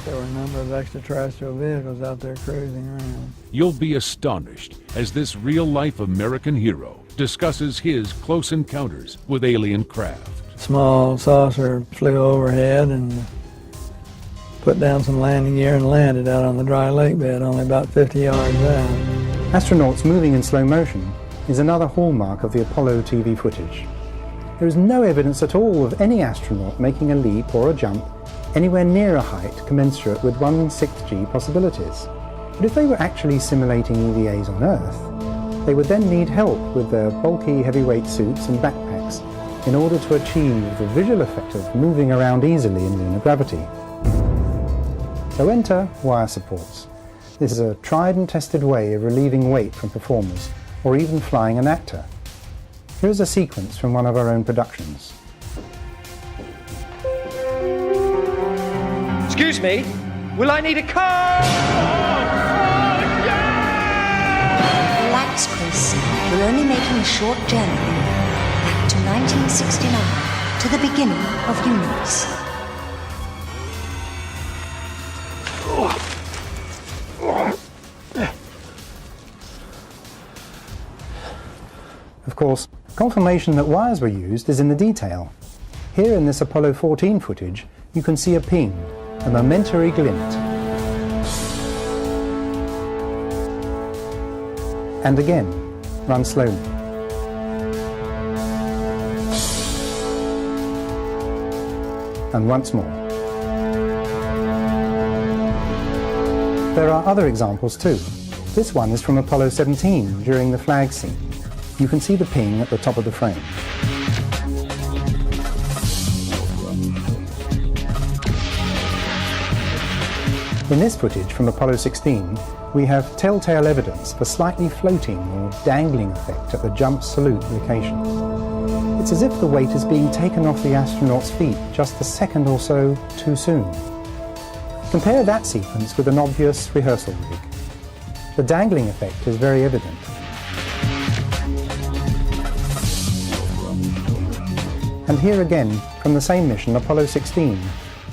there were a number of extraterrestrial vehicles out there cruising around. You'll be astonished as this real-life American hero discusses his close encounters with alien craft. Small saucer flew overhead and put down some landing gear and landed out on the dry lake bed, only about 50 yards out. Astronauts moving in slow motion is another hallmark of the Apollo TV footage. There is no evidence at all of any astronaut making a leap or a jump anywhere near a height commensurate with 1/6G possibilities. But if they were actually simulating EVAs on Earth, they would then need help with their bulky heavyweight suits and backpacks in order to achieve the visual effect of moving around easily in lunar gravity. So enter wire supports. This is a tried and tested way of relieving weight from performers or even flying an actor. Here is a sequence from one of our own productions. Excuse me, will I need a car? Relax, Chris. We're only making a short journey back to 1969, to the beginning of universe. Of course, confirmation that wires were used is in the detail. Here in this Apollo 14 footage, you can see a ping, a momentary glint. And again, run slowly. And once more. There are other examples too. This one is from Apollo 17 during the flag scene. You can see the ping at the top of the frame. In this footage from Apollo 16, we have telltale evidence of a slightly floating or dangling effect at the jump salute location. It's as if the weight is being taken off the astronaut's feet just a second or so too soon. Compare that sequence with an obvious rehearsal rig. The dangling effect is very evident. And here again, from the same mission, Apollo 16,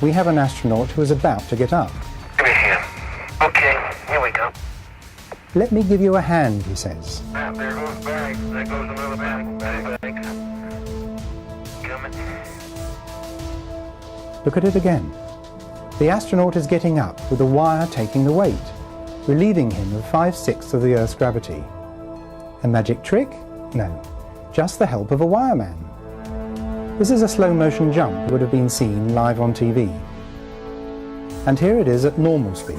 we have an astronaut who is about to get up. Give me a hand. Okay, here we go. Let me give you a hand, he says. There goes bag. There goes another bag. Bag. Coming. Look at it again. The astronaut is getting up with the wire taking the weight, relieving him of 5/6 of the Earth's gravity. A magic trick? No, just the help of a wireman. This is a slow-motion jump that would have been seen live on TV. And here it is at normal speed.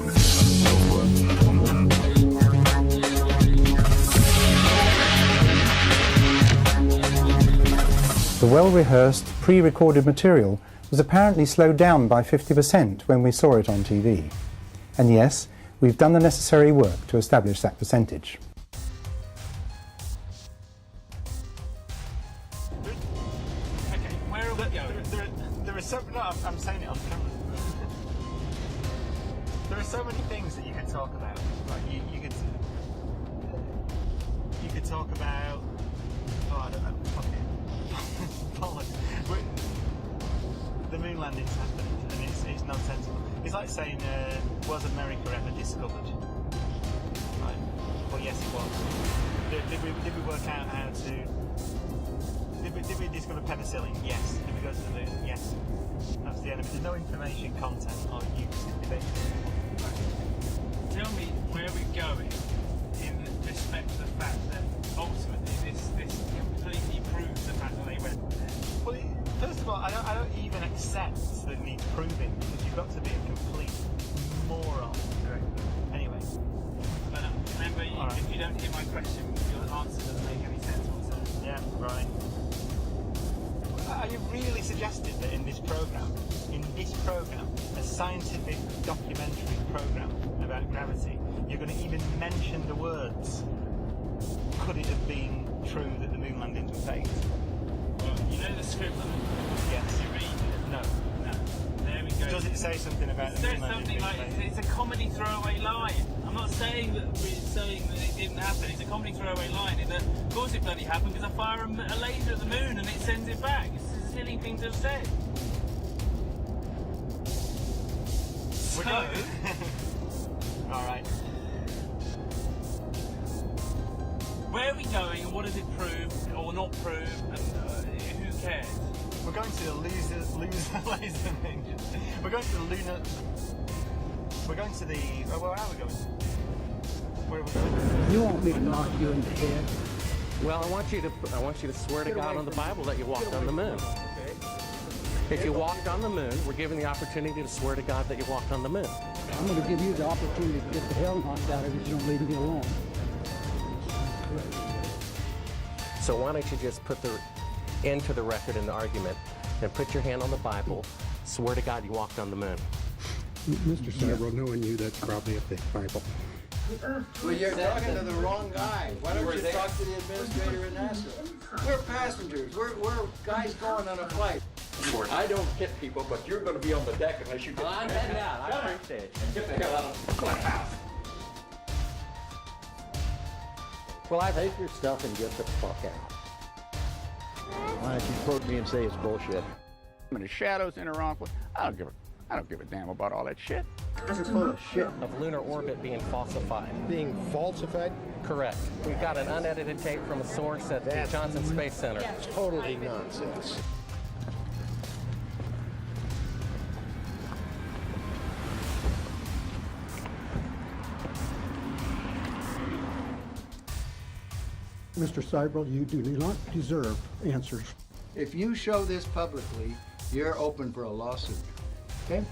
The well-rehearsed, pre-recorded material was apparently slowed down by 50% when we saw it on TV. And yes, we've done the necessary work to establish that percentage. I'm saying it on camera. There are so many things that you could talk about. Like you could talk about. Oh, I don't know. Fucking bollocks. The moon landing's happened, and it's nonsensical. It's like saying, was America ever discovered? Right. Well, yes, it was. Did we work out how to? Did we discover penicillin? Yes. Did we go to the moon? Yes. That's the end of it. There's no information, content, or use in debate. Tell me where we're going in respect to the fact that ultimately this completely proves the fact that they went there. Well, first of all, I don't even accept that it needs proving, because you've got to be a complete moron. Anyway. But remember, if you don't hear my question, your answer doesn't make any sense whatsoever. Yeah, right. Are you really suggesting that in this program, a scientific documentary program about gravity, you're going to even mention the words, could it have been true that the moon landings were faked? Well, you know the script on it? Yes. You read it? No. There we go. Does it say something about the moon landing being faked? It's a comedy throwaway line. I'm not saying that we're saying that it didn't happen. It's a comedy throwaway line in that, of course it bloody happened because I fire a laser at the moon and it sends it back. It's a silly thing to have said. So, Alright. where are we going and what does it prove or not prove, and who cares? We're going to the loser laser thing. We're going to the lunar. We're going to the. Oh, where are we going? Where are we going? You want me to knock you in the head? Well, I want you to swear to God on the Bible that you walked on the moon. If you walked on the moon, we're given the opportunity to swear to God that you walked on the moon. I'm going to give you the opportunity to get the hell knocked out of you if you don't leave me alone. So why don't you just put the end to the record in the argument and put your hand on the Bible, swear to God you walked on the moon. Mr. Cybro, knowing you, that's probably a fake Bible. Well, you're talking to the wrong guy. Why don't you talk to the administrator at NASA? We're passengers. We're guys going on a flight. I don't hit people, but you're going to be on the deck unless you get I'm heading out. I appreciate it. and get the hell out of my house. Well, I Take your stuff and get the fuck out. Why don't you quote me and say it's bullshit? And the shadows in around. I don't give a damn about all that shit. This is full of shit. of lunar orbit being falsified. Being falsified? Correct. We've got an unedited tape from a source at the Johnson Space Center. Totally nonsense. Mr. Cybro, you do not deserve answers. If you show this publicly, you're open for a lawsuit. Okay?